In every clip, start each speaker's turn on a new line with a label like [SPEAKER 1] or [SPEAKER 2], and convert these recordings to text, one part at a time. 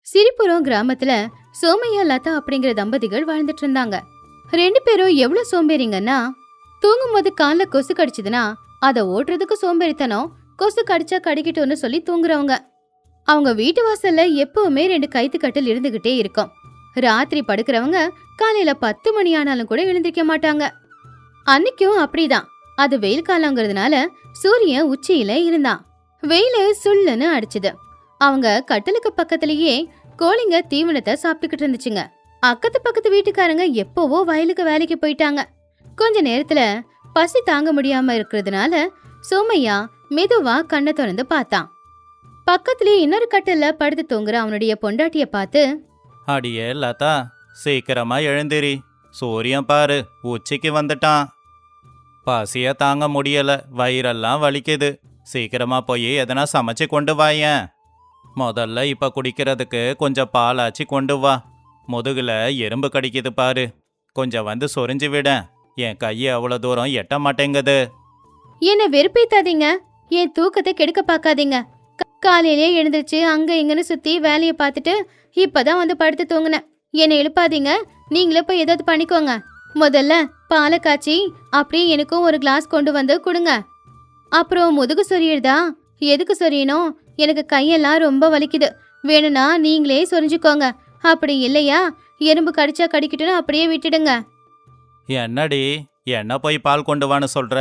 [SPEAKER 1] சிரிப்புரம் கிராமத்துல சோமையா லதா அப்படிங்கிற தம்பதிகள் வாழ்ந்துட்டு இருந்தாங்க. ரெண்டு பேரும் எவ்வளவு சோம்பேறிங்கன்னா, தூங்கும் போது கால்ல கொசு கடிச்சதுன்னா அதை ஓட்டுறதுக்கு சோம்பேறித்தனம், கொசு கடிச்சா கடிக்கிட்டோன்னு சொல்லி தூங்குறவங்க. அவங்க வீட்டு வாசல்ல எப்பவுமே 2 கைத்து கட்டில் இருந்துகிட்டே இருக்கும். ராத்திரி படுக்கிறவங்க காலையில 10 மணி ஆனாலும் கூட எழுந்திருக்க மாட்டாங்க. அன்னைக்கும் அப்படிதான். அது வெயில் காலங்கிறதுனால சூரியன் உச்சியில இருந்தான். வெயிலு சுள்ளுன்னு அடிச்சுது. அவங்க கட்டிலுக்கு பக்கத்திலேயே கோழிங்க தீவனத்தை சாப்பிட்டுக்கிட்டு இருந்துச்சுங்க. பக்கத்து வீட்டுக்காரங்க எப்பவோ வயலுக்கு வேலைக்கு போயிட்டாங்க. கொஞ்ச நேரத்துல பசி தாங்க முடியாம இருக்கிறதுனால சோமையா மெதுவா கண்ணை திறந்து பார்த்தான். பக்கத்துலயே இன்னொரு கட்டில படுத்து தூங்குற அவனுடைய பொண்டாட்டிய பார்த்து,
[SPEAKER 2] அடியே லதா, சீக்கிரமா எழுந்திரி, சூரியன் பாரு உச்சிக்கு வந்துட்டான். பசிய தாங்க முடியல, வயிறெல்லாம் வலிக்குது. சீக்கிரமா போய் எதனா சமைச்சு கொண்டு வாயேன். முதல்ல இப்ப குடிக்கிறதுக்கு கொஞ்சம் பாலாச்சி கொண்டு வா. முதுகுல எறும்பு கடிக்குது பாரு, கொஞ்சம் வந்து சொரிஞ்சு விட. என் கையை அவ்வளோ தூரம் எட்ட மாட்டேங்குது.
[SPEAKER 1] என்ன வெறுப்பேத்தாதீங்க, என் தூக்கத்தை கெடுக்க பார்க்காதீங்க. காலையிலே எழுந்திருச்சு அங்க இங்கன்னு சுத்தி வேலையை பார்த்துட்டு இப்பதான் வந்து படுத்து தூங்குனேன். என்னை எழுப்பாதீங்க, நீங்களே போய் ஏதாவது பண்ணிக்கோங்க. முதல்ல பாலை காய்ச்சி அப்படியே எனக்கும் ஒரு கிளாஸ் கொண்டு வந்து கொடுங்க. அப்புறம் முதுகு சொரியுதா? எதுக்கு சொரியணும்? எனக்கு கையெல்லாம் ரொம்ப வலிக்குது. வேணும்னா நீங்களே சொரிஞ்சுக்கோங்க. அப்படி இல்லையா எறும்பு கடிச்சா கடிக்கிட்டுன்னு அப்படியே விட்டுடுங்க.
[SPEAKER 2] என்னடி, என்ன போய் பால் கொண்டு வான்னு சொல்ற?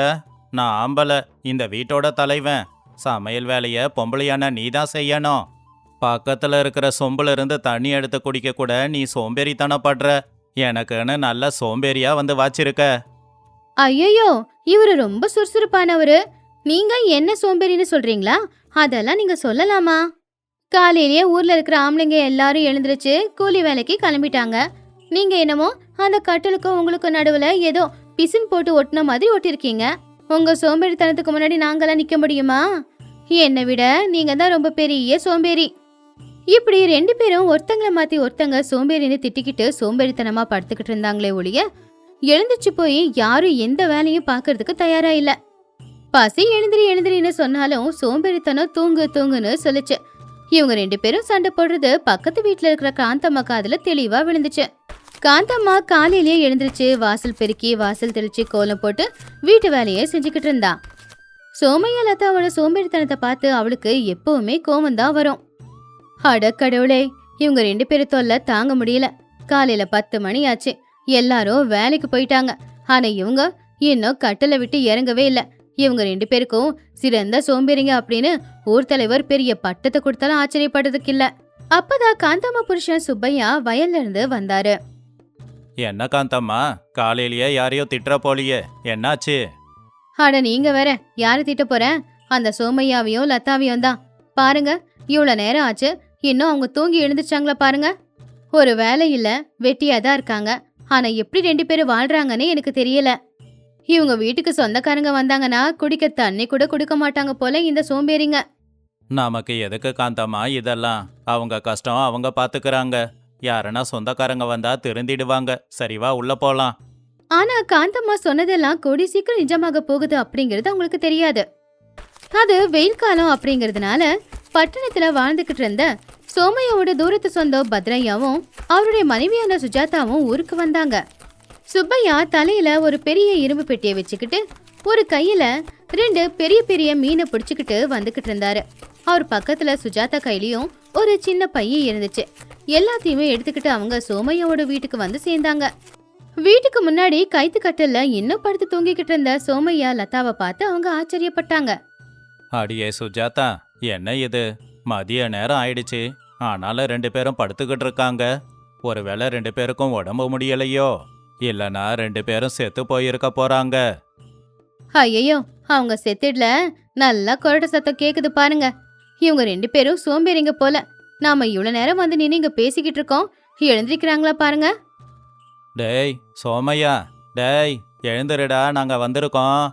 [SPEAKER 2] நான் ஆம்பளை, இந்த வீட்டோட தலைவன். சமையல் வேலையை பொம்பளையான நீ தான் செய்யணும். பக்கத்துல இருக்கிற சொம்புல இருந்து தண்ணி எடுத்து குடிக்க கூட நீ சோம்பேறித்தனப்படுற. எனக்குன்னு நல்ல சோம்பேறியா வந்து வாச்சிருக்க.
[SPEAKER 1] ஐயோ, இவரு ரொம்ப சுறுசுறுப்பானவரு. நீங்க என்ன சோம்பேறின்னு சொல்றீங்களா? அதெல்லாம் நீங்க சொல்லலாமா? காலையிலேயே ஊர்ல இருக்கிற ஆம்பளைங்க எல்லாரும் எழுந்திருச்சு கூலி வேலைக்கு கிளம்பிட்டாங்க. நீங்க என்னமோ அந்த கட்டலுக்கும் உங்களுக்கு நடுவுல ஏதோ பிசின் போட்டு ஒட்டின மாதிரி ஒட்டிருக்கீங்க. உங்க சோம்பேறித்தனத்துக்கு முன்னாடி நாங்களாம் நிக்க முடியுமா? என்னை விட நீங்க தான் ரொம்ப பெரிய சோம்பேறி. இப்படி 2 பேரும் ஒருத்தங்களை மாத்தி ஒருத்தங்க சோம்பேறின்னு திட்டிக்கிட்டு சோம்பேறித்தனமா படுத்துக்கிட்டு இருந்தாங்களே ஒழிய எழுந்திருச்சு போய் யாரும் எந்த வேலையும் பாக்குறதுக்கு தயாரா இல்ல. பசி எழுந்திரின்னு சொன்னாலும் சோம்பேறித்தனம் தூங்கு தூங்குன்னு சொல்லுச்சு. இவங்க 2 பேரும் சண்டை போடுறது பக்கத்து வீட்டுல இருக்கிற காந்தம்மா காதுல தெளிவா விழுந்துச்சு. காந்தம்மா காலையிலேயே எழுந்திருச்சு வாசல் பெருக்கி வாசல் தெளிச்சு கோலம் போட்டு வீட்டு வேலையை செஞ்சுக்கிட்டு இருந்தா. சோமையா லதாவோட சோம்பேறித்தனத்தை பார்த்து அவளுக்கு எப்பவுமே கோவம் தான் வரும். அடக்கடவுளே, இவங்க 2 பேரும் தொல்லை தாங்க முடியல. காலையில 10 மணி ஆச்சு, எல்லாரும் வேலைக்கு போயிட்டாங்க. ஆனா இவங்க இன்னும் கட்டளை விட்டு இறங்கவே இல்ல. இவங்க 2 பேருக்கும் சிறந்த சோம்பேறிங்க அப்படின்னு ஊர் தலைவர் பெரிய பட்டத்தை கொடுத்தாலும் ஆச்சரியப்படுறதுக்கு இல்ல. அப்பதான் காந்தம்மா புருஷன் சுப்பையா வயல்ல இருந்து வந்தாரு.
[SPEAKER 2] என்ன காந்தம்மா, காலையிலேயே யாரையோ திட்டுற போலியே, என்னாச்சு?
[SPEAKER 1] அட நீங்க வேற, யாரு திட்ட போறேன்? அந்த சோமையாவையும் லதாவையும் தான். பாருங்க, இவ்வளவு நேரம் ஆச்சு, இன்னும் அவங்க தூங்கி எழுந்துச்சாங்களா பாருங்க. ஒரு வேலை இல்ல, வெட்டியாதான் இருக்காங்க. ஆனா எப்படி 2 பேரும் வாழ்றாங்கன்னு எனக்கு தெரியல. இவங்க வீட்டுக்கு சொந்தக்காரங்க வந்தாங்கன்னா குடிக்க தண்ணி கூட கொடுக்க மாட்டாங்க போல இந்த சோம்பேறிங்க.
[SPEAKER 2] நமக்கு எதுக்கு காந்தம்மா இதெல்லாம்? அவங்க கஷ்டம் அவங்க பாத்துக்கிறாங்க. யாருன்னா சொந்தக்காரங்க வந்தா திருந்திடுவாங்க. சரிவா உள்ள போலாம்.
[SPEAKER 1] ஆனா காந்தம்மா சொன்னதெல்லாம் கூடி சீக்கிரம் நிஜமாக போகுது அப்படிங்கிறது அவங்களுக்கு தெரியாது. அது வெயில் காலம் அப்படிங்கறதுனால பட்டணத்துல வாழ்ந்துகிட்டு இருந்த சோமையாவோட தூரத்து சொந்தம் பத்ரையாவும் அவருடைய மனைவியான சுஜாதாவும் ஊருக்கு வந்தாங்க. சுப்பையா தலையில ஒரு பெரிய இரும்பு பெட்டியை வச்சுக்கிட்டு ஒரு கையில 2 பெரிய பெரிய மீனை பிடிச்சுக்கிட்டு வந்துகிட்டு இருந்தாரு. அவர் பக்கத்துல சுஜாதா கையிலயும் ஒரு சின்ன பைய இருந்துச்சு. எல்லாத்தையுமே எடுத்துக்கிட்டு அவங்க சோமையாவோட வீட்டுக்கு வந்து சேர்ந்தாங்க. வீட்டுக்கு முன்னாடி கைத்து கட்டல்ல இன்னும் படுத்து தூங்கிக்கிட்டு இருந்த சோமையா லதாவை பார்த்து அவங்க ஆச்சரியப்பட்டாங்க.
[SPEAKER 2] அடியே சுஜாதா, என்ன இது? மதிய நேரம் ஆயிடுச்சு, ஆனாலும் 2 பேரும் படுத்துக்கிட்டு இருக்காங்க. ஒருவேளை 2 பேருக்கும் உடம்பு முடியலையோ, இல்லனா 2 பேரும் செத்து போயிருக்க போறாங்க.
[SPEAKER 1] ஐயோ, அவங்க செத்துடல, நல்லா கொரட்ட சத்தம் கேக்குது பாருங்க. இவங்க 2 பேரும் சோம்பேறிங்க போல. நாம இவ்வளவு நேரம் வந்து நின்று இங்க பேசிக்கிட்டு இருக்கோம், எழுந்திருக்கிறாங்களா பாருங்க.
[SPEAKER 2] டேய் சோமையா, டேய் எழுந்துருடா, நாங்க வந்திருக்கோம்.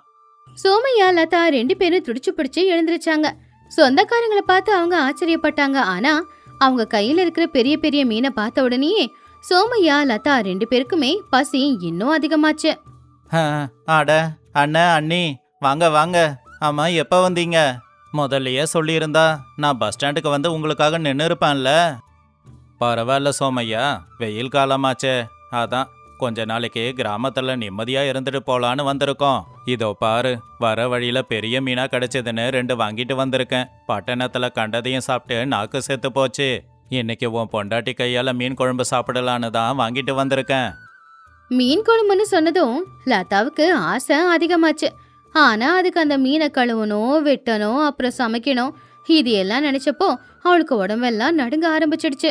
[SPEAKER 1] சோமையா லதா 2 பேரும் துடிச்சு பிடிச்சு எழுந்திருச்சாங்க. சொந்தக்காரங்களை பார்த்து அவங்க ஆச்சரியப்பட்டாங்க. ஆனா அவங்க கையில இருக்கிற பெரிய பெரிய மீனை பார்த்த உடனே சோமையா லதா 2 பேருக்குமே பசி இன்னும் அதிகமாச்சு.
[SPEAKER 2] அட அண்ணா அண்ணி, வாங்க வாங்க. ஆமா, எப்ப வந்தீங்க? முதல்லயே சொல்லியிருந்தா நான் பஸ் ஸ்டாண்டுக்கு வந்து உங்களுக்காக நின்று இருப்பேன்ல. பரவாயில்ல சோமையா, வெயில் காலமாச்சே, அதான் கொஞ்ச நாளைக்கு கிராமத்துல நிம்மதியா இருந்துட்டு போலான்னு வந்திருக்கோம். இதோ பாரு, வர வழியில பெரிய மீனா கிடைச்சதுன்னு 2 வாங்கிட்டு வந்திருக்கேன். பட்டணத்துல கண்டதையும் சாப்பிட்டு நாக்கு செத்து போச்சு. இன்னைக்கு உன் பொண்டாட்டி கையால மீன் குழம்பு சாப்பிடலான்னு தான் வாங்கிட்டு வந்திருக்கேன்.
[SPEAKER 1] மீன் குழம்புன்னு சொன்னதும் லதாவுக்கு ஆசை அதிகமாச்சு. ஆனா அதுக்கு அந்த மீனை கழுவணும், வெட்டணும், அப்புறம் சமைக்கணும், இது எல்லாம் நினைச்சப்போ அவளுக்கு உடம்பெல்லாம் நடுங்க ஆரம்பிச்சிடுச்சு.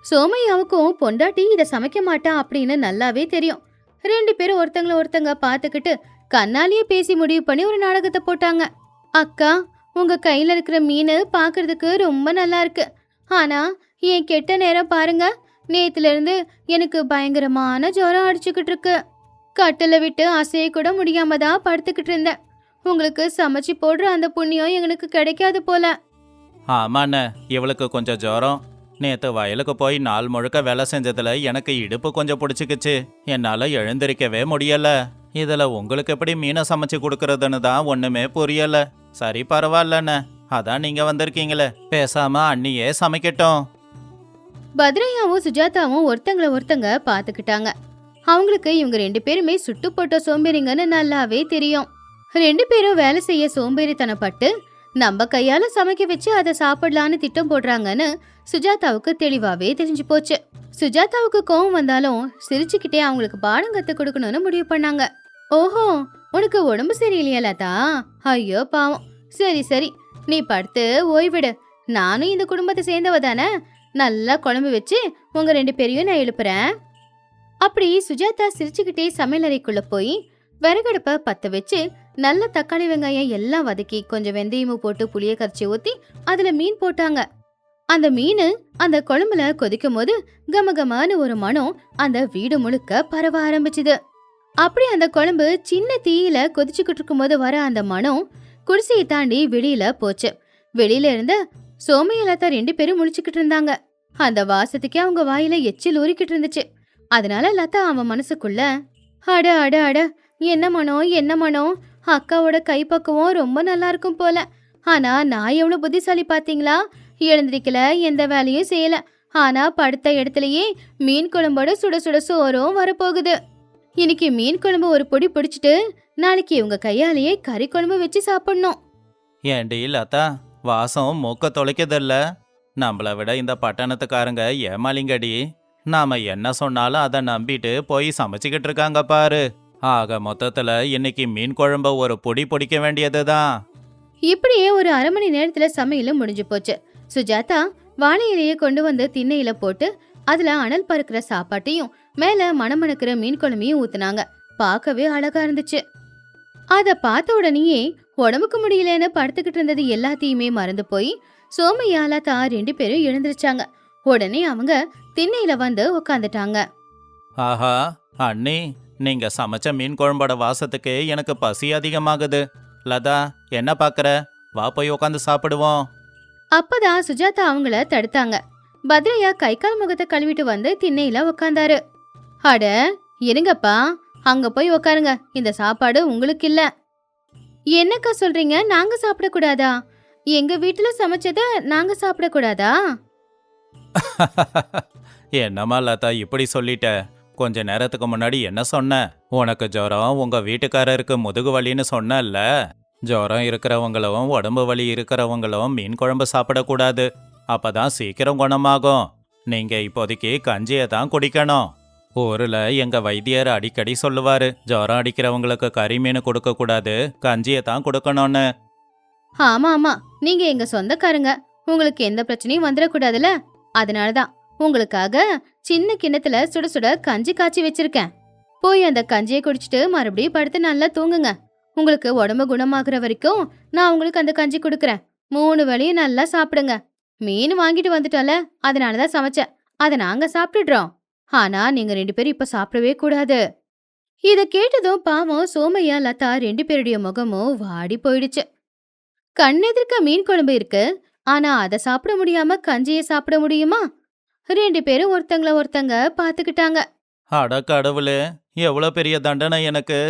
[SPEAKER 1] சோமையாவுக்கும் பொண்டாட்டி இதை சமைக்க மாட்டா அப்படின்னு நல்லாவே தெரியும். 2 பேரும் ஒருத்தங்கள ஒருத்தங்க பார்த்துக்கிட்டு கண்ணாலேயே பேசி முடிவு பண்ணி ஒரு நாடகத்தை போட்டாங்க. அக்கா, உங்க கையில இருக்கிற மீன் பார்க்கறதுக்கு ரொம்ப நல்லா இருக்கு. ஆனா என் கெட்ட நேரம் பாருங்க, நேத்துல இருந்து எனக்கு பயங்கரமான ஜுரம் அடிச்சுக்கிட்டு இருக்கு. கட்டில விட்டு அசைய கூட முடியாம தான் படுத்துக்கிட்டு இருந்தேன். உங்களுக்கு சமைச்சு போடுற அந்த புண்ணியம் எங்களுக்கு கிடைக்காது போல.
[SPEAKER 2] ஆமாண்ணே, இவளுக்கு கொஞ்சம் ஜுரம். நேத்து வயலுக்கு போய் நாள் முழுக்க வேலை செஞ்சதுல எனக்கு இடுப்பு கொஞ்சம் பிடிச்சிக்கிச்சு. என்னால எழுந்திருக்கவே முடியல. இதுல உங்களுக்கு எப்படி மீனை சமைச்சு கொடுக்கறதுன்னு தான் ஒண்ணுமே புரியல. சரி, பரவாயில்லண்ணே, அதான் நீங்க வந்திருக்கீங்களே, பேசாம அண்ணியே சமைக்கட்டும்.
[SPEAKER 1] பத்ரையாவும் சுஜாதாவும் ஒருத்தங்கள ஒருத்தங்க பார்த்துக்கிட்டாங்க. அவங்களுக்கு இவங்க 2 பேருமே சுட்டு போட்ட சோம்பேறிங்கன்னு நல்லாவே தெரியும். 2 பேரும் வேலை செய்ய சோம்பேறித்தனப்பட்டு நம்ம கையால சமைக்க வச்சு அதை சாப்பிடலான்னு திட்டம் போடுறாங்கன்னு சுஜாதாவுக்கு தெளிவாவே தெரிஞ்சு போச்சு. சுஜாதாவுக்கு கோவம் வந்தாலும் சிரிச்சுக்கிட்டே அவங்களுக்கு பாடம் கத்து கொடுக்கணும்னு முடிவு பண்ணாங்க. ஓஹோ, உனக்கு உடம்பு சரியில்லையா லதா? ஐயோ பாவம். சரி சரி, நீ படுத்து ஓய்விடு. நானும் இந்த குடும்பத்தை சேர்ந்தவ தானே. நல்லா குழம்பு வச்சு உங்க 2 பேரையும் நான் எழுப்புறேன். அப்படி சுஜாதா சிரிச்சுக்கிட்டே சமையலறைக்குள்ள போய் விறகடுப்பை பத்த வச்சு நல்ல தக்காளி வெங்காயம் எல்லாம் வதக்கி கொஞ்சம் வெந்தயமும் போட்டு புளிய கரைச்சி ஊத்தி அதுல மீன் போட்டாங்க. அந்த மீன் அந்த குழம்புல கொதிக்கும் போது கமகமான ஒரு மனம் அந்த வீடு முழுக்க பரவ ஆரம்பிச்சுது. அப்படி அந்த குழம்பு சின்ன தீயில கொதிச்சுக்கிட்டு இருக்கும் போது வர அந்த மனம் குடிசையை தாண்டி வெளியில போச்சு. வெளியில இருந்த சோமையலத்தா 2 பேரும் முழிச்சுக்கிட்டு இருந்தாங்க. அந்த வாசத்துக்கே அவங்க வாயில எச்சில் ஊறிக்கிட்டு இருந்துச்சு. அதனால லதா அவன் மனசுக்குள்ள, அட அட அட, என்ன மனம் என்ன மனம், அக்காவோட கைப்பக்குவம் ரொம்ப நல்லா இருக்கும் போல. ஆனா நான் எவ்வளவு புத்திசாலி பாத்தீங்களா? எழுந்திருக்கல, எந்த வேலையும் செய்யல. ஆனா படுத்த இடத்துலயே மீன் குழம்போட சுட சுட சோறும் வரப்போகுது. இன்னைக்கு மீன் குழம்பு ஒரு பொடி பிடிச்சிட்டு நாளைக்கு இவங்க கையாலேயே கறி குழம்பு வச்சு சாப்பிடணும்.
[SPEAKER 2] ஏண்டி லதா, வாசம் மூக்க தொலைக்குதில்ல? நம்மளை விட இந்த பட்டணத்துக்காரங்க ஏமாலிங்கடி. நாம என்ன சொன்னாலும் அதை நம்பிட்டு போய் சமைச்சுக்கிட்டு இருக்காங்க பாரு. ஆக மொத்தத்துல இன்னைக்கு மீன் குழம்ப ஒரு பொடி பொடிக்க வேண்டியதுதான்.
[SPEAKER 1] இப்படியே ஒரு 1/2 மணி நேரத்துல சமையலும் முடிஞ்சு போச்சு. சுஜாதா வாழை இலையை கொண்டு வந்து திண்ணையில போட்டு அதுல அனல் பறக்கிற சாப்பாட்டையும் மேல மணமணக்கிற மீன் குழம்பையும் ஊத்துனாங்க. பார்க்கவே அழகா இருந்துச்சு. அத பார்த்த உடனேயே உடம்புக்கு முடியலன்னு படுத்துக்கிட்டு இருந்தது எல்லாத்தையுமே மறந்து போய் சோமையால தான் 2 பேரும் எழுந்திருச்சாங்க. உடனே அவங்க திண்ணையில வந்து உட்காந்துட்டாங்க.
[SPEAKER 2] ஆஹா அண்ணி, நீங்க சமைச்ச மீன் குழம்போட வாசத்துக்கு எனக்கு பசி அதிகமாகுது. லதா, என்ன பாக்குற? வா போய் உட்காந்து சாப்பிடுவோம்.
[SPEAKER 1] அப்பதான் சுஜாதா அவங்கள தடுத்தாங்க. பத்ரையா கை கால் முகத்தை கழுவிட்டு வந்து திண்ணையில உட்காந்தாரு. அட இருங்கப்பா, அங்க போய் உட்காருங்க. இந்த சாப்பாடு உங்களுக்கு இல்ல. என்னக்கா சொல்றீங்க? நாங்க சாப்பிடக்கூடாதா? எங்க வீட்டுல சமைச்சத நாங்க சாப்பிடக்கூடாதா?
[SPEAKER 2] என்னம்மா லதா இப்படி சொல்லிட்ட? கொஞ்ச நேரத்துக்கு முன்னாடி என்ன சொன்ன? உனக்கு ஜுரம், உங்க வீட்டுக்காரருக்கு முதுகு வலின்னு சொன்னல்ல. ஜுரம் இருக்கிறவங்களும் உடம்பு வலி இருக்கிறவங்களும் மீன் குழம்பு சாப்பிடக்கூடாது. அப்பதான் சீக்கிரம் குணமாகும். நீங்க இப்போதைக்கு கஞ்சியை தான் குடிக்கணும். ஊர்ல எங்க வைத்தியர் அடிக்கடி சொல்லுவாரு, ஜுரம் அடிக்கிறவங்களுக்கு கறி மீன் கொடுக்க கூடாது, கஞ்சியை தான் கொடுக்கணும்னு.
[SPEAKER 1] ஆமா ஆமா, நீங்க எங்க சொந்தக்காரங்க, உங்களுக்கு எந்த பிரச்சனையும் வந்துடக்கூடாதுல. அதனாலதான் உங்களுக்காக சின்ன கிண்ணத்துல சுட சுட கஞ்சி காய்ச்சி வச்சிருக்கேன். போய் அந்த கஞ்சியை குடிச்சிட்டு மறுபடியும் படுத்து நல்லா தூங்குங்க. உங்களுக்கு உடம்பு குணமாகுற வரைக்கும் நான் உங்களுக்கு அந்த கஞ்சி கொடுக்கறேன். 3 வேளையும் நல்லா சாப்பிடுங்க. மீன் வாங்கிட்டு வந்துட்டோம்ல, அதனாலதான் சமைச்சேன். அதை நாங்க சாப்பிட்டுடுறோம். ஆனா நீங்க 2 பேரும் இப்ப சாப்பிடவே கூடாது. இத கேட்டதும் பாவம் சோமையா லதா 2 பேருடைய முகமும் வாடி போயிடுச்சு. கண்ணெதிர்க்க மீன் குழம்பு இருக்கு, ஆனா அதை சாப்பிட முடியாம கஞ்சியை சாப்பிட முடியுமா? 2 பேரும் ஒருத்தங்கள ஒருத்தங்க பாத்துக்கிட்டாங்க.
[SPEAKER 2] அட கடவுளே, எவ்வளோ பெரிய தண்டனை எனக்கு!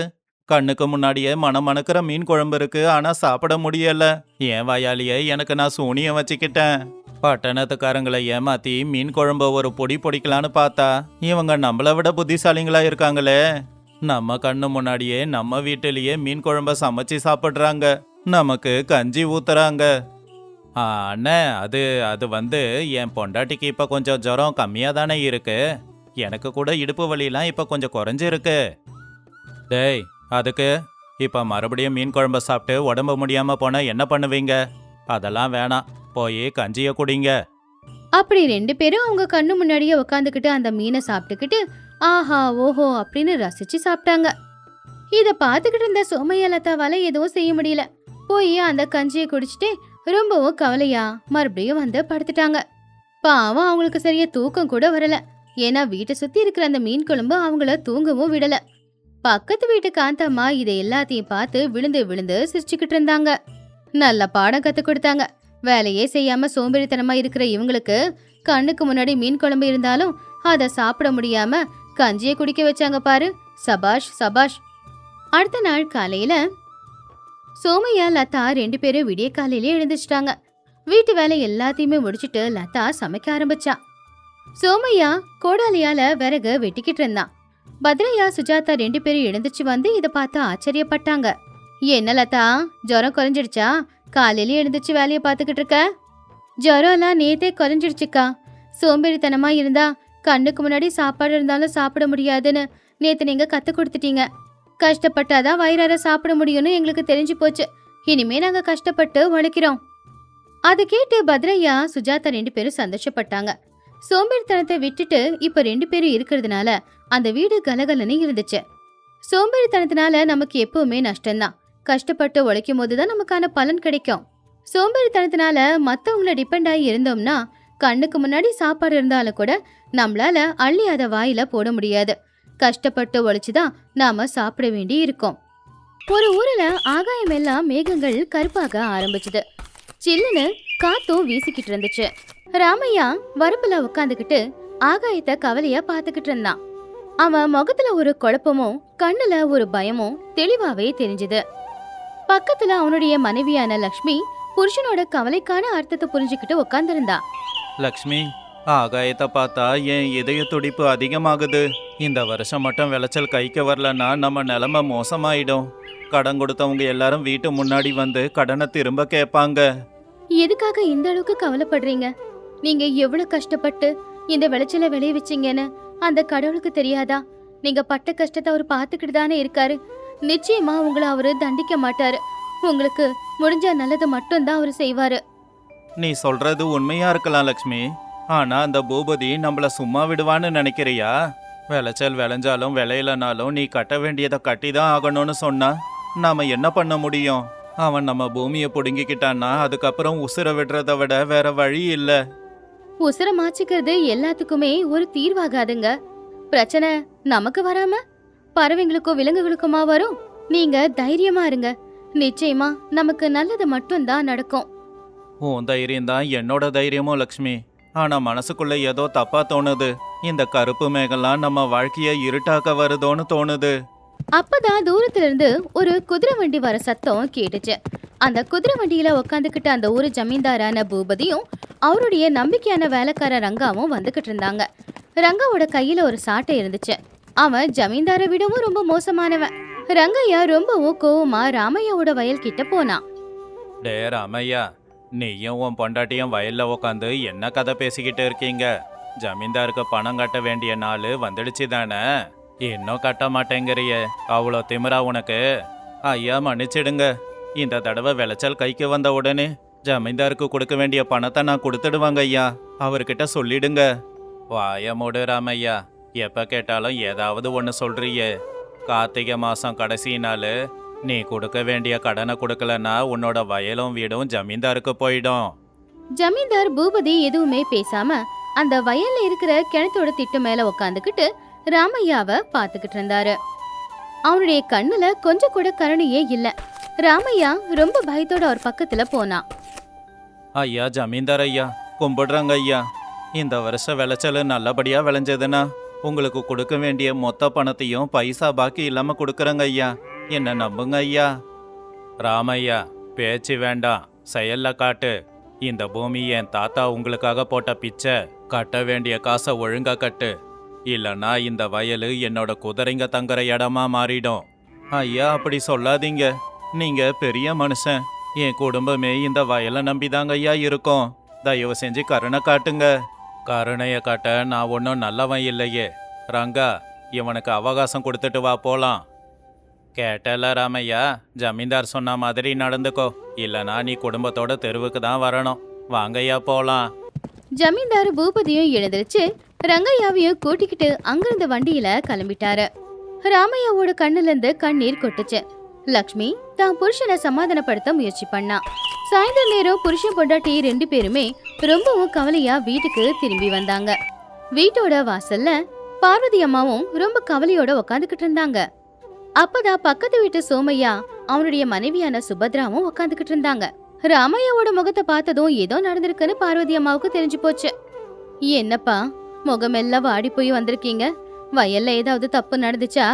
[SPEAKER 2] கண்ணுக்கு முன்னாடியே மணக்கிற மீன் குழம்பு இருக்கு, ஆனா சாப்பிட முடியல. என் வாயாலேயே எனக்கு நான் சூனியம் வச்சுக்கிட்டேன். பட்டணத்துக்காரங்களை ஏமாத்தி மீன் குழம்ப ஒரு பொடி பொடிக்கலான்னு பார்த்தா இவங்க நம்மளை விட புத்திசாலிங்களா இருக்காங்களே. நம்ம கண்ணு முன்னாடியே நம்ம வீட்டிலேயே மீன் குழம்ப சமைச்சு சாப்பிட்றாங்க, நமக்கு கஞ்சி ஊத்துறாங்க. அண்ணே, அது அது வந்து என் பொண்டாட்டிக்கு இப்போ கொஞ்சம் ஜுரம் கம்மியாக தானே இருக்கு. எனக்கு கூட இடுப்பு வலிலாம் இப்போ கொஞ்சம் குறைஞ்சிருக்கு. டேய், அதுக்கு இப்போ மறுபடியும் மீன் குழம்ப சாப்பிட்டு உடம்பு முடியாமல் போனால் என்ன பண்ணுவீங்க? அதெல்லாம் வேணாம், போய் கஞ்சியை குடிங்க.
[SPEAKER 1] அப்படி 2 பேரும் அவங்க கண்ணு முன்னாடியே உட்காந்துக்கிட்டு அந்த மீனை சாப்பிட்டுக்கிட்டு ஆஹா ஓஹோ அப்படின்னு ரசிச்சு சாப்பிட்டாங்க. இத பாத்துக்கிட்டு இருந்த சோமையா லதாவால எதுவும் செய்ய முடியல. போய் அந்த கஞ்சியை குடிச்சிட்டு ரொம்பவும் கவலையா மறுபடியும் வந்து படுத்துட்டாங்க. பாவம், அவங்களுக்கு சரியா தூக்கம் கூட வரல. ஏன்னா வீட்டை சுத்தி இருக்கிற அந்த மீன் குழம்பு அவங்கள தூங்கவும் விடல. பக்கத்து வீட்டு காந்தம்மா இதை எல்லாத்தையும் பார்த்து விழுந்து விழுந்து சிரிச்சுக்கிட்டு இருந்தாங்க. நல்ல பாடம் கத்து கொடுத்தாங்க. வேலையே செய்யாம சோம்பேறித்தனமா இருக்கிற இவங்களுக்கு கண்ணுக்கு முன்னாடி மீன் குழம்பு இருந்தாலும் அதை சாப்பிட முடியாம கஞ்சியை குடிக்க வச்சாங்க பாரு. சபாஷ் சபாஷ். அடுத்த நாள் காலையில சோமையா லதா 2 பேரும் விடிய காலையிலே எழுந்துச்சிட்டாங்க. வீட்டு வேலை எல்லாத்தையுமே முடிச்சிட்டு லதா சமைக்க ஆரம்பிச்சா. சோமையா கோடாலியால விறகு வெட்டிக்கிட்டு இருந்தான். பத்ரையா சுஜாதா 2 பேரும் எழுந்துச்சு வந்து இதை பார்த்து ஆச்சரியப்பட்டாங்க. என்ன லதா, ஜுரம் குறைஞ்சிடுச்சா? காலையில எழுந்துச்சு வேலையை பார்த்துக்கிட்டு இருக்க? ஜுரம் எல்லாம் நேத்தே குறைஞ்சிடுச்சுக்கா. சோம்பேறித்தனமா இருந்தா கண்ணுக்கு முன்னாடி சாப்பாடு இருந்தாலும் சாப்பிட முடியாதுன்னு நேத்து நீங்க கத்து கொடுத்துட்டீங்க. கஷ்டப்பட்டாதான் வயிறார சாப்பிட முடியும்னு எங்களுக்கு தெரிஞ்சு போச்சு. இனிமே நாங்க கஷ்டப்பட்டு உழைக்கிறோம். அதை கேட்டு பத்ரையா சுஜாதா 2 பேரும் சந்தோஷப்பட்டாங்க. சோம்பேறித்தனத்தை விட்டுட்டு இப்ப 2 பேரும் இருக்கிறதுனால அந்த வீடு கலகலன்னு இருந்துச்சு. சோம்பேறித்தனத்தினால நமக்கு எப்பவுமே நஷ்டம்தான். கஷ்டப்பட்டு உழைக்கும் போதுதான் நமக்கான பலன் கிடைக்கும். சோம்பேறித்தனத்தினால மத்தவங்கள டிபெண்ட் ஆகி இருந்தோம்னா கண்ணுக்கு முன்னாடி சாப்பாடு இருந்தாலும் கூட நம்மளால அள்ளி அதை வாயில போட முடியாது. கஷ்டப்பட்டு உழைச்சுதான் நாம சாப்பிட வேண்டி இருக்கோம். ஒரு ஊர்ல ஆகாயம் எல்லாம் மேகங்கள் கருப்பாக ஆரம்பிச்சுது. சில்லுன்னு காத்தும் வீசிக்கிட்டு இருந்துச்சு. ராமையா வரப்புல உட்காந்துக்கிட்டு ஆகாயத்தை கவலையா பாத்துக்கிட்டு இருந்தான். அவன் முகத்துல ஒரு குழப்பமும் கண்ணுல ஒரு பயமும் தெளிவாவே தெரிஞ்சுது. பக்கத்துல அவனுடைய மனைவியான லக்ஷ்மி புருஷனோட கவலைக்கான அர்த்தத்தை புரிஞ்சுக்கிட்டு உட்கார்ந்திருந்தா.
[SPEAKER 2] லக்ஷ்மி, ஆகாயத்தை பார்த்தா என் இதய துடிப்பு அதிகமாகுது. இந்த வருஷம் மட்டும் விளைச்சல் கைக்கு வரலன்னா நம்ம நிலைமை மோசமாயிடும். கடன் கொடுத்தவங்க எல்லாரும் வீட்டு முன்னாடி வந்து கடனை திரும்ப கேட்பாங்க.
[SPEAKER 1] எதுக்காக இந்த அளவுக்கு கவலைப்படுறீங்க? நீங்க எவ்வளவு கஷ்டப்பட்டு இந்த விளைச்சலை விளைய வச்சீங்கன்னு அந்த கடவுளுக்கு தெரியாதா? நீங்க பட்ட கஷ்டத்தை அவர் பார்த்துக்கிட்டு தானே இருக்காரு. நிச்சயமா உங்களை அவரு தண்டிக்க மாட்டாரு. உங்களுக்கு முடிஞ்ச நல்லது மட்டும்தான் அவரு செய்வாரு.
[SPEAKER 2] நீ சொல்றது உண்மையா இருக்கலாம் லக்ஷ்மி, ஆனா அந்த பூபதி நம்மள சும்மா விடுவான்னு நினைக்கிறியா? விளைச்சல் விளைஞ்சாலும் விளையலனாலும் நீ கட்ட வேண்டியதை கட்டி தான் ஆகணும்னு சொன்னா நாம என்ன பண்ண முடியும்? அவன் நம்ம பூமியை புடுங்கிக்கிட்டான்னா அதுக்கப்புறம் உசுரை விடுறதை விட வேற வழி இல்ல.
[SPEAKER 1] உசுர மாச்சிக்கிறது எல்லாத்துக்குமே ஒரு தீர்வாகாதுங்க. பிரச்சனை நமக்கு வராம பறவைங்களுக்கும் விலங்குகளுக்குமா வரும்? நீங்க தைரியமா இருங்க. நிச்சயமா நமக்கு நல்லது மட்டும்தான் நடக்கும்.
[SPEAKER 2] உன் தைரியம் தான் என்னோட தைரியமும் லக்ஷ்மி. ஆனா மனசுக்குள்ள ஏதோ தப்பா தோணுது. இந்த கருப்பு மேகம்லாம் நம்ம வாழ்க்கைய இருட்டாக்க வருதோன்னு தோணுது.
[SPEAKER 1] அப்பதான் தூரத்துல இருந்து ஒரு குதிரை வண்டி வர சத்தம் கேட்டுச்சு. அந்த குதிரை வண்டியில உக்காந்துக்கிட்ட அந்த ஊரு ஜமீன்தாரான பூபதியும் அவருடைய நம்பிக்கையான வேலைக்கார ரங்காவும் வந்துகிட்டு இருந்தாங்க. ரங்காவோட கையில ஒரு சாட்டை இருந்துச்சு. அவன் ஜமீன்தாரை விடவும் ரொம்ப மோசமானவன். ரங்கையா ரொம்பவும் கோவமா ராமையாவோட வயல் கிட்ட போனான்.
[SPEAKER 2] டே ராமையா, நீயும் உன் பொண்டாட்டியும் வயல்ல உக்காந்து என்ன கதை பேசிக்கிட்டு இருக்கீங்க? ஜமீன்தாருக்கு பணம் கட்ட வேண்டிய நாள் வந்துடுச்சு தானே? இன்னும் கட்ட மாட்டேங்கிறியே, அவ்வளோ திமிரா உனக்கு? ஐயா மன்னிச்சிடுங்க. இந்த தடவை விளைச்சல் கைக்கு வந்த உடனே ஜமீன்தாருக்கு கொடுக்க வேண்டிய பணத்தை நான் கொடுத்துடுவாங்க ஐயா. அவர்கிட்ட சொல்லிடுங்க. வாய மூடு ராமையா, எப்ப கேட்டாலும் ஏதாவது ஒன்று சொல்றியே. கார்த்திகை மாசம் கடைசி நாள் நீ கொடுக்க வேண்டிய கடனை கொடுக்கலன்னா உன்னோட வயலும் வீடும் ஜமீன்தாருக்கு போயிடும்.
[SPEAKER 1] ஜமீன்தார் பூபதி எதுவுமே பேசாம அந்த வயல்ல இருக்கிற கிணத்தோட திட்டு மேல உக்காந்துக்கிட்டு ராமையாவை பாத்துக்கிட்டு இருந்தாரு. அவனுடைய கண்ணுல கொஞ்சம் கூட கருணையே இல்ல. ராமையா ரொம்ப பயத்தோட அவர் பக்கத்துல போனான்.
[SPEAKER 2] ஐயா ஜமீன்தார் ஐயா, கும்பிடுறாங்க ஐயா. இந்த வருஷம் விளைச்சல் நல்லபடியா விளைஞ்சதுன்னா உங்களுக்கு கொடுக்க வேண்டிய மொத்த பணத்தையும் பைசா பாக்கி இல்லாம கொடுக்குறங்க ஐயா. என்ன நம்புங்க ஐயா. ராமையா, பேச்சு வேண்டாம், செயல்ல காட்டு. இந்த பூமி என் தாத்தா உங்களுக்காக போட்ட பிச்சை. கட்ட வேண்டிய காசை ஒழுங்கா கட்டு, இல்லைன்னா இந்த வயலு என்னோட குதிரைங்க தங்குற இடமா மாறிடும். ஐயா, அப்படி சொல்லாதீங்க. நீங்க பெரிய மனுஷன். என் குடும்பமே இந்த வயலை நம்பிதாங்க ஐயா இருக்கோம். தயவு செஞ்சு கருணை காட்டுங்க. கருணையை காட்ட நான் ஒன்றும் நல்லவன் இல்லையே. ரங்கா, இவனுக்கு அவகாசம் கொடுத்துட்டு வா, போலாம். கேட்டல ராமையா, ஜமீன்தார் சொன்ன மாதிரி நடந்துக்கோ, இல்லைனா நீ குடும்பத்தோட தெருவுக்கு தான் வரணும். வாங்கய்யா, போலாம்.
[SPEAKER 1] ஜமீன்தார் பூபதியும் எழுந்திருச்சு ரங்கையாவையும் கூட்டிக்கிட்டு அங்கிருந்த வண்டியில கிளம்பிட்டாரு. ராமையாவோட கண்ணுல இருந்து கண்ணீர் கொட்டுச்சு. லக்ஷ்மி தான் புருஷனை சமாதானப்படுத்த முயற்சி பண்ணா. சாயந்தர நேரம் புருஷன் பொண்டாட்டி 2 பேருமே ரொம்பவும் கவலையா வீட்டுக்கு திரும்பி வந்தாங்க. வீட்டோட வாசல்ல பார்வதி அம்மாவும் ரொம்ப கவலையோட உக்காந்துக்கிட்டு இருந்தாங்க. அப்பதான் பக்கத்து வீட்டு சோமையா அவனுடைய மனைவியான சுபத்ராவும் உக்காந்துக்கிட்டு இருந்தாங்க. ராமையாவோட முகத்தை பார்த்ததும் ஏதோ நடந்திருக்குன்னு பார்வதி அம்மாவுக்கு தெரிஞ்சு போச்சு. என்னப்பா, முகமெல்லாம் வாடி போய் வந்திருக்கீங்க? வயல்ல ஏதாவது தப்பு நடந்துச்சா?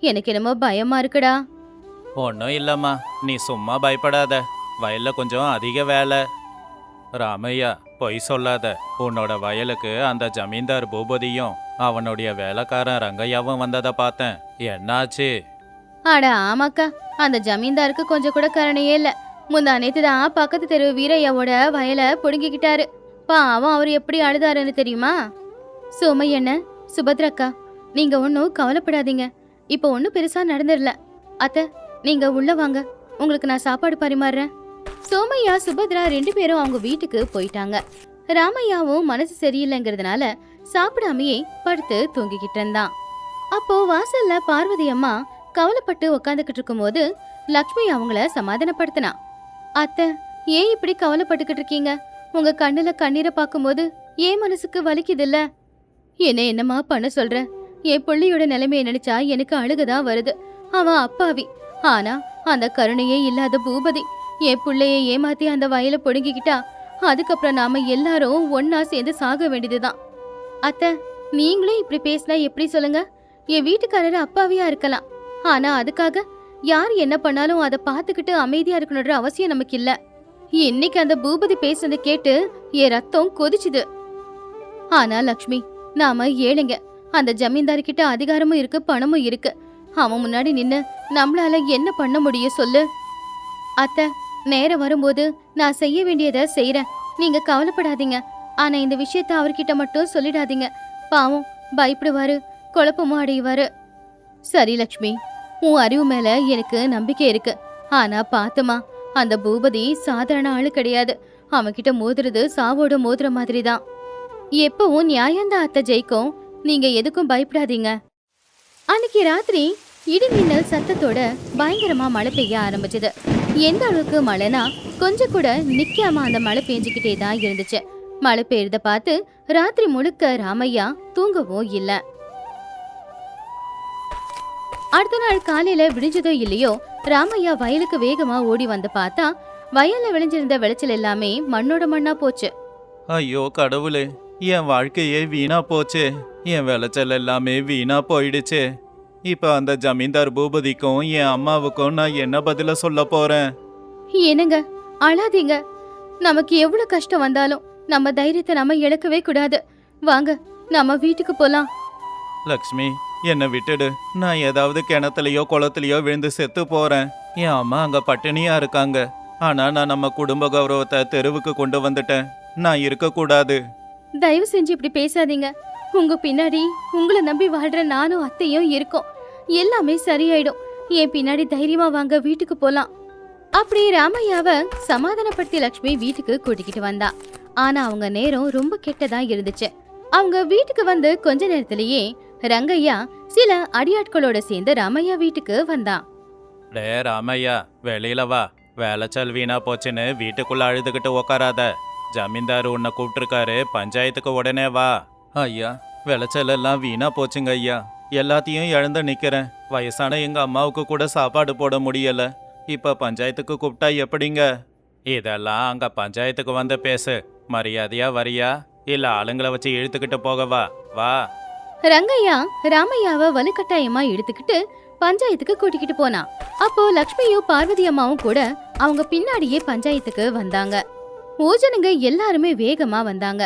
[SPEAKER 1] எனக்கு என்னமோ பயமா இருக்குடா.
[SPEAKER 2] ஒன்றும் இல்லைம்மா, நீ சும்மா பயப்படாத. வயல்ல கொஞ்சம் அதிக வேலை. ராமையா, பொய் சொல்லாத. உன்னோட வயலுக்கு அந்த ஜமீன்தார் பூபதியும் அவனுடைய வேலைக்காரன் ரங்கையாவும் வந்ததை பார்த்தேன். என்னாச்சு?
[SPEAKER 1] அட ஆமாக்கா, அந்த ஜமீன்தாருக்கு கொஞ்சம் கூட கருணையே இல்ல. முந்தா நேத்து தான் பக்கத்து தெரு வீரையாவோட வயலை புடுங்கிக்கிட்டாரு. பாவம், அவர் எப்படி அழுதாருன்னு தெரியுமா? சோமையண்ண, சுபத்ராக்கா, நீங்க ஒன்னும் கவலைப்படாதீங்க. இப்போ ஒன்னும் பெருசா நடந்துடல. அத்தை, நீங்க உள்ள வாங்க, உங்களுக்கு நான் சாப்பாடு பரிமாறுறேன். சோமையா சுபத்ரா 2 பேரும் அவங்க வீட்டுக்கு போயிட்டாங்க. ராமையாவும் மனசு சரியில்லைங்கிறதுனால சாப்பிடாமையே படுத்து தூங்கிக்கிட்டு இருந்தான். அப்போ வாசல்ல பார்வதி அம்மா கவலைப்பட்டு உக்காந்துக்கிட்டு இருக்கும்போது லக்ஷ்மி அவங்கள சமாதானப்படுத்தினா. அத்தை, ஏன் இப்படி கவலைப்பட்டுக்கிட்டு இருக்கீங்க? உங்க கண்ணுல கண்ணீரை பார்க்கும்போது ஏன் மனசுக்கு வலிக்குதுல்ல? என்னம்மா பண்ண சொல்ற? என் புள்ளியோட நிலைமையை நினைச்சா எனக்கு அழுகதான் வருது. அவன் அப்பாவி. ஆனா அந்த கருணையே இல்லாத பூபதி என் புள்ளைய ஏமாத்தி அந்த வயலை பொடுங்கிக்கிட்டா அதுக்கப்புறம் நாம எல்லாரும் ஒன்னா சேர்ந்து சாக வேண்டியதுதான். அத்தை, நீங்களும் இப்படி பேசினா எப்படி சொல்லுங்க? என் வீட்டுக்காரரு அப்பாவியா இருக்கலாம், ஆனா அதுக்காக யார் என்ன பண்ணாலும் அதை பார்த்துக்கிட்டு அமைதியா இருக்கணுன்ற அவசியம் நமக்கு இல்ல. இன்னைக்கு அந்த பூபதி பேசுனதை கேட்டு என் ரத்தம் கொதிச்சுது. ஆனா லக்ஷ்மி, நாம ஏழைங்க. அந்த ஜமீன்தார் கிட்ட அதிகாரமும் இருக்கு, பணமும் இருக்கு. அவன் முன்னாடி நின்னு நம்மளால என்ன பண்ண முடியும் சொல்லு? அத்தை, நேரம் வரும்போது நான் செய்ய வேண்டியதை செய்யறேன். நீங்க கவலைப்படாதீங்க. ஆனா இந்த விஷயத்த அவர்கிட்ட மட்டும் சொல்லிடாதீங்க. பாவம், பயப்படுவாரு, குழப்பமும் அடைவாரு. சரி லக்ஷ்மி, உன் அறிவு மேல எனக்கு நம்பிக்கை இருக்கு. ஆனா பாத்துமா, அந்த பூபதி சாதாரண ஆளு கிடையாது. அவன்கிட்ட மோதுறது சாவோட மோதுற மாதிரி தான். எப்பவும் நியாயம்தான் அத்தை ஜெயிக்கும். நீங்க எதுக்கும் பயப்படாதீங்க. அன்னைக்கு ராத்திரி இடி மின்னல் சத்தத்தோட பயங்கரமா மழை பெய்ய ஆரம்பிச்சது. எந்த அளவுக்கு மழைனா கொஞ்சம் கூட நிக்காம அந்த மழை பெஞ்சுக்கிட்டே தான் இருந்துச்சு. மழை பெய்யறத பார்த்து ராத்திரி முழுக்க ராமையா தூங்கவும் இல்ல. அடுத்த நாள் காலையில விடிஞ்சதோ இல்லையோ, ராமையா வயலுக்கு வேகமா ஓடி வந்து பார்த்தா வயல்ல விளைஞ்சிருந்த விளைச்சல் எல்லாமே மண்ணோட மண்ணா போச்சு.
[SPEAKER 2] ஐயோ கடவுளே, என் வாழ்க்கையே வீணா போச்சு. என் விளைச்சல் எல்லாமே வீணா போயிடுச்சு. இப்ப அந்த ஜமீன்தார் பூபதிக்கும் என் அம்மாவுக்கும் நான் என்ன பதில சொல்ல போறேன்?
[SPEAKER 1] என்னங்க, அழாதீங்க. நமக்கு எவ்வளவு கஷ்டம் வந்தாலும் நம்ம தைரியத்தை நம்ம இழக்கவே கூடாது. வாங்க, நம்ம வீட்டுக்கு போலாம்.
[SPEAKER 2] லக்ஷ்மி, என்னை விட்டுடு. நான் ஏதாவது கிணத்துலயோ குளத்துலயோ விழுந்து செத்து போறேன். என் அம்மா அங்க பட்டினியா இருக்காங்க. ஆனா நான் நம்ம குடும்ப கௌரவத்தை தெருவுக்கு கொண்டு வந்துட்டேன். நான் இருக்கக்கூடாது.
[SPEAKER 1] தயவு செஞ்சு இப்படி பேசாதீங்க. உங்க பின்னாடி உங்களை நம்பி வாழ்ற நானும் அத்தையும் இருக்கோம். எல்லாமே சரியாயிடும். என் பின்னாடி தைரியமா வாங்க, வீட்டுக்கு போலாம். அப்படி ராமையாவை சமாதானப்படுத்தி லக்ஷ்மி வீட்டுக்கு கூட்டிக்கிட்டு வந்தா. ஆனா அவங்க நேரம் ரொம்ப கெட்டதா இருந்துச்சு. அவங்க வீட்டுக்கு வந்து கொஞ்ச நேரத்திலேயே ரங்கையா சில அடியாட்களோட சேர்ந்து ராமையா வீட்டுக்கு வந்தான்.
[SPEAKER 2] டே ராமையா, வெளியில வா. வேலைச்சல் வீணா போச்சுன்னு வீட்டுக்குள்ள அழுதுகிட்டு உக்காராத. ஜமீன்தார் உன்னை கூப்பிட்டுருக்காரு, பஞ்சாயத்துக்கு உடனே வா. ஐயா, விளைச்சல் எல்லாம் வீணா போச்சுங்க ஐயா. எல்லாத்தையும் இழந்து நிக்கிறேன். வயசான எங்க அம்மாவுக்கு கூட சாப்பாடு போட முடியல. இப்ப பஞ்சாயத்துக்கு கூப்பிட்டா எப்படிங்க? இதெல்லாம் அங்க பஞ்சாயத்துக்கு வந்து பேசு. மரியாதையா வரியா, இல்ல ஆளுங்களை வச்சு இழுத்துக்கிட்டு போகவா? வா.
[SPEAKER 1] ரங்கையா ராமையாவை வலுக்கட்டாயமா எடுத்துக்கிட்டு பஞ்சாயத்துக்கு கூட்டிக்கிட்டு போனான். அப்போ லக்ஷ்மியும் பார்வதி அம்மாவும் கூட அவங்க பின்னாடியே பஞ்சாயத்துக்கு வந்தாங்க. ஊஜனுங்க எல்லாருமே வேகமா வந்தாங்க.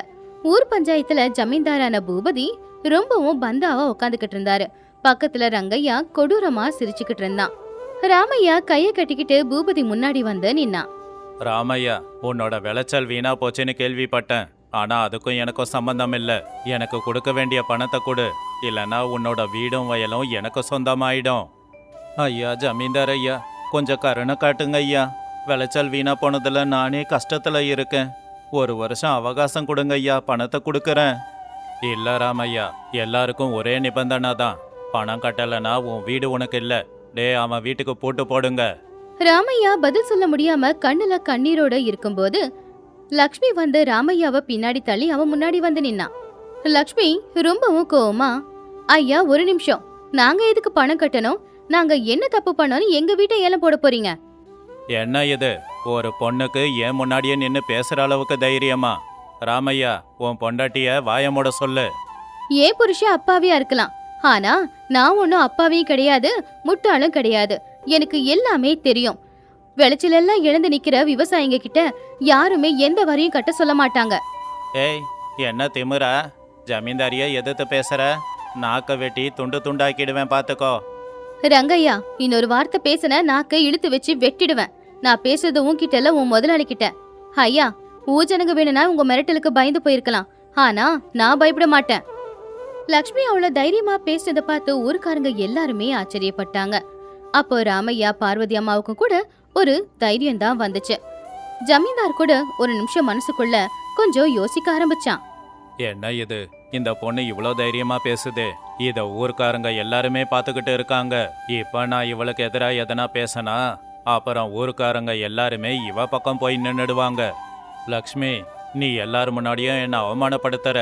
[SPEAKER 1] ஊர் பஞ்சாயத்துல ஜமீன்தாரான பூபதி ரொம்பவும் பந்தாவா உட்காந்துக்கிட்டு இருந்தாரு. பக்கத்துல ரங்கையா கொடூரமா சிரிச்சுக்கிட்டு இருந்தான். ராமையா கைய கட்டிக்கிட்டு பூபதி முன்னாடி வந்து நின்னான்.
[SPEAKER 2] ராமையா, உன்னோட விளைச்சல் வீணா போச்சுன்னு கேள்விப்பட்டேன். ஆனா அதுக்கும் எனக்கும் சம்பந்தம் இல்ல. எனக்கு கொடுக்க வேண்டிய பணத்தை கொடு, இல்லைன்னா உன்னோட வீடும் வயலும் எனக்கு சொந்தமாயிடும். ஐயா ஜமீன்தார் ஐயா, கொஞ்சம் கருணை காட்டுங்க ஐயா. விளைச்சல் வீணா போனதுல நானே கஷ்டத்துல இருக்கேன். 1 வருஷம் அவகாசம் கொடுங்க ஐயா, பணத்தை கொடுக்கறேன். இல்ல ராமையா, எல்லாருக்கும் ஒரே நிபந்தனை தான். பணம் கட்டலைன்னா உன் வீடு உனக்கு இல்ல. அவன் வீட்டுக்கு பூட்டு போடுங்க.
[SPEAKER 1] ராமையா பதில் சொல்ல முடியாம கண்ணுல கண்ணீரோட இருக்கும்போது லக்ஷ்மி வந்து ராமையாவை பின்னாடி தள்ளி அவன் முன்னாடி வந்து நின்னான். லக்ஷ்மி ரொம்பவும் கோவமா, ஐயா 1 நிமிஷம், நாங்க எதுக்கு பணம் கட்டணும்? நாங்க என்ன தப்பு பண்ணோன்னு எங்க வீட்டை ஏலம் போட போறீங்க?
[SPEAKER 2] என்ன இது, ஒரு பொண்ணுக்கு ஏன் முன்னாடியே நின்னு பேசுற அளவுக்கு தைரியமா? ராமையா, உன் பொண்டாட்டிய வாய மூட சொல்லு.
[SPEAKER 1] ஏன் புருஷன் அப்பாவியா இருக்கலாம், ஆனா நான் ஒன்னும் அப்பாவியும் கிடையாது, முட்டாளும் கிடையாது. எனக்கு எல்லாமே தெரியும். விளைச்சலெல்லாம் இழந்து நிக்கிற விவசாயிங்க கிட்ட யாருமே எந்த வரியும் கட்ட சொல்ல மாட்டாங்க.
[SPEAKER 2] ஏய், என்ன திமிரா? ஜமீன்தாரிய எதிர்த்து பேசுற? நாக்க வெட்டி துண்டு துண்டாக்கிடுவேன் பாத்துக்கோ.
[SPEAKER 1] ரங்கையா, இன்னொரு வார்த்தை பேசுன நாக்க இழுத்து வச்சு வெட்டிடுவேன். நான் பேசுறது உன்கிட்ட இல்ல, உன் முதலாளி கிட்ட. ஐயா, ஊஜனங்க வேணும்னா உங்க மிரட்டலுக்கு பயந்து போயிருக்கலாம், ஆனா நான் பயப்பட மாட்டேன். லக்ஷ்மி அவள தைரியமா பேசுனதை பார்த்து ஊருக்காரங்க எல்லாருமே ஆச்சரியப்பட்டாங்க. அப்போ ராமையா பார்வதி அம்மாவுக்கும் கூட ஒரு தைரியம் தான் வந்துச்சு. ஜமீன்தார் கூட ஒரு நிமிஷம் மனசுக்குள்ள கொஞ்சம் யோசிக்க ஆரம்பிச்சான்.
[SPEAKER 2] என்ன இது, இந்த பொண்ணு இவ்வளோ தைரியமா பேசுது. இத ஊர்க்காரங்க எல்லாருமே பார்த்துக்கிட்டு இருக்காங்க. இப்ப நான் இவளுக்கு எதிரா எதனா பேசனா அப்புறம் ஊர்க்காரங்க எல்லாருமே இவ பக்கம் போய் நின்னுடுவாங்க. லக்ஷ்மி, நீ எல்லார் முன்னாடியும் என்ன அவமானப்படுத்துற.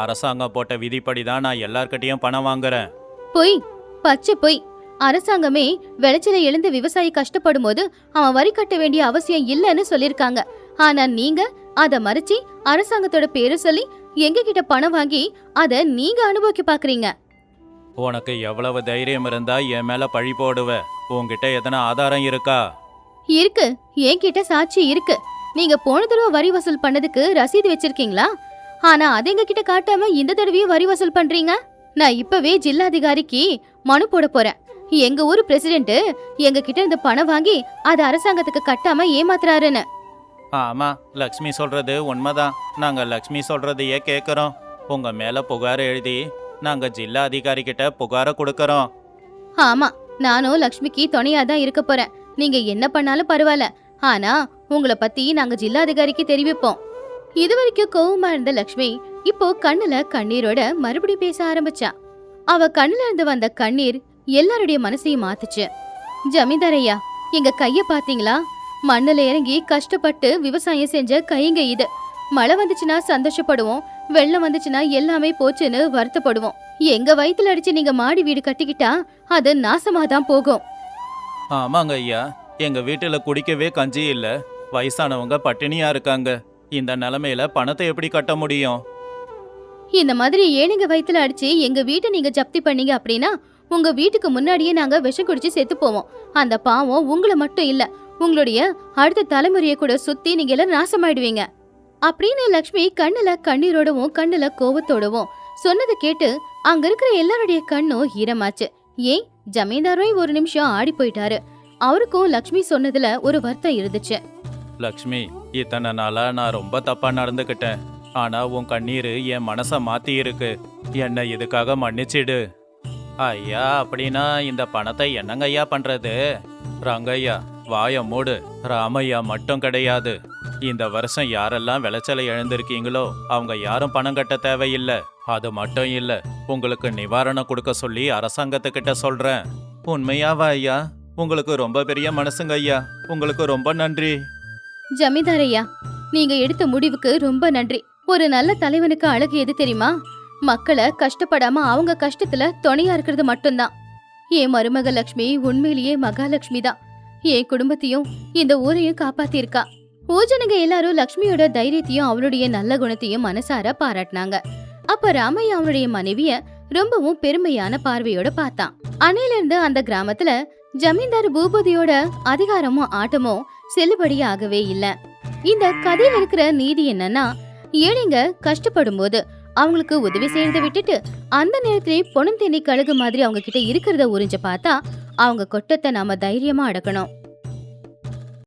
[SPEAKER 2] அரசாங்கம் போட்ட விதிப்படி தான் நான் எல்லார்கிட்டயும் பணம் வாங்குறேன்.
[SPEAKER 1] பொய், பச்சை பொய். அரசாங்கமே விளைச்சலை இழந்து விவசாயி கஷ்டப்படும் போது அவன் வரி கட்ட வேண்டிய அவசியம் இல்லைன்னு சொல்லிருக்காங்க. ஆனா நீங்க அத மறைச்சி அரசாங்கத்தோட பேரு சொல்லி எங்க கிட்ட பணம் வாங்கி அத நீங்க அனுபவிக்க பாக்குறீங்க.
[SPEAKER 2] உனக்கு எவ்வளவு தைரியம் இருந்தா என் மேல பழி போடுவ? உன்கிட்ட எதனா ஆதாரம் இருக்கா?
[SPEAKER 1] இருக்கு, என்கிட்ட சாட்சி இருக்கு. நீங்க போன தடவை வரி வசூல் பண்ணதுக்கு ரசீது வச்சிருக்கீங்களா? ஆனா அதை எங்க கிட்ட காட்டாம இந்த தடவையும் வரி வசூல் பண்றீங்க. நான் இப்பவே ஜில்லாதிகாரிக்கு மனு போட போறேன். எங்க ஊர் பிரசிடென்ட் எங்க கிட்ட இந்த பணம் வாங்கி அது அரசாங்கத்துக்கு கட்டாம ஏமாத்துறாருன்னு.
[SPEAKER 2] ஆமா, லக்ஷ்மி சொல்றது உண்மைதான். நாங்க லக்ஷ்மி சொல்றதையே கேட்கறோம். உங்க மேல புகார் எழுதி நாங்க ஜில்லா அதிகாரி கிட்ட புகார கொடுக்கறோம்.
[SPEAKER 1] ஆமா, நானும் லக்ஷ்மிக்கு துணையா தான் இருக்க போறேன். நீங்க என்ன பண்ணாலும் பரவாயில்ல, ஆனா உங்களை பத்தி நாங்க ஜில்லாதிகாரிக்கு தெரிவிப்போம். இதுவரைக்கும் கோவமா இருந்த லக்ஷ்மி இப்போ கண்ணுல கண்ணீரோட மறுபடியும் பேச ஆரம்பிச்சா. அவ கண்ணுல இருந்து வந்த கண்ணீர் எல்லாருடைய மனசையும் மாத்துச்சு. ஜமீன்தாரையா, எங்க கைய பாத்தீங்களா? மண்ணுல இறங்கி கஷ்டப்பட்டு விவசாயம் செஞ்ச கைங்க இது. மழை வந்துச்சுன்னா சந்தோஷப்படுவோம், வெள்ளம் வந்துச்சுன்னா எல்லாமே போச்சுன்னு வருத்தப்படுவோம். எங்க வயித்துல அடிச்சு நீங்க மாடி வீடு கட்டிக்கிட்டா அது நாசமாதான் போகும்.
[SPEAKER 2] ஆமாங்க ஐயா, எங்க வீட்டுல குடிக்கவே கஞ்சி இல்ல. வயசானவங்க பட்டினியா இருக்காங்க. இந்த நிலைமையில பணத்தை எப்படி கட்ட முடியும்?
[SPEAKER 1] இந்த மாதிரி ஏழைங்க வயித்துல அடிச்சு எங்க வீட்டை நீங்க ஜப்தி பண்ணீங்க அப்படின்னா உங்க வீட்டுக்கு முன்னாடியே நாங்க விஷம் குடிச்சு செத்து போவோம். அந்த பாவம் உங்களை மட்டும் இல்ல, உங்களுடைய அடுத்த தலைமுறையை கூட சுத்தி நீங்க எல்லாம் நாசமாயிடுவீங்க அப்படின்னு லக்ஷ்மி கண்ணுல கண்ணீரோடவும் கண்ணுல கோவத்தோடவும் சொன்னதை கேட்டு அங்க இருக்கிற எல்லாருடைய கண்ணும் ஈரமாச்சு. ஏன், ஜமீன்தாரும் ஒரு நிமிஷம் ஆடி போயிட்டாரு. அவருக்கும் லக்ஷ்மி சொன்னதுல ஒரு வருத்தம் இருந்துச்சு.
[SPEAKER 2] லக்ஷ்மி, இத்தனை நாளா நான் ரொம்ப தப்பா நடந்துக்கிட்டேன். ஆனா உன் கண்ணீர் என் மனசை மாத்தி இருக்கு. என்ன இதுக்காக மன்னிச்சிடு. ஐயா, அப்படின்னா இந்த பணத்தை என்னங்க ஐயா பண்றது? ரங்கையா, வாய மூடு. ராமையா மட்டும் கிடையாது. இந்த வருஷம் யாரெல்லாம் விளைச்சலை இழந்திருக்கீங்களோ அவங்க யாரும் பணம் கட்ட தேவையில்லை. அது மட்டும் இல்ல, உங்களுக்கு நிவாரணம் கொடுக்க சொல்லி அரசாங்கத்துக்கிட்ட சொல்றேன். உண்மையாவா ஐயா? உங்களுக்கு ரொம்ப பெரிய மனசுங்க ஐயா. உங்களுக்கு ரொம்ப நன்றி.
[SPEAKER 1] ஜமீன்தாரையா, நீங்க எடுத்த முடிவுக்கு ரொம்ப நன்றி. ஒரு நல்ல தலைவனுக்கு அழகு எது தெரியுமா? மக்களை கஷ்டப்படாம அவங்க கஷ்டத்துல துணையா இருக்கிறது மட்டும்தான். என் மருமக லக்ஷ்மி உண்மையிலேயே மகாலட்சுமி தான். என் குடும்பத்தையும் இந்த ஊரையும் காப்பாத்திருக்கா. ஊஜனுங்க எல்லாரும் லக்ஷ்மியோட தைரியத்தையும் அவளுடைய நல்ல குணத்தையும் மனசார பாராட்டினாங்க. அப்ப ராமையா அவனுடைய மனைவிய ரொம்பவும் பெருமையான பார்வையோட பார்த்தான். அன்னையில இருந்து அந்த கிராமத்துல ஜமீன்தார் பூபதியோட அதிகாரமும் ஆட்டமும் செல்லுபடியாகவே இல்ல. இந்த கதையில இருக்கிற நீதி என்னன்னா, ஏழைங்க கஷ்டப்படும் போது அவங்களுக்கு உதவி செய்யறதை விட்டுட்டு அந்த நேரத்திலே பொணம் தேனி கழுகு மாதிரி அவங்க கிட்ட இருக்கிறத உறிஞ்ச பார்த்தா அவங்க கொட்டத்தை நாம தைரியமா அடக்கணும்.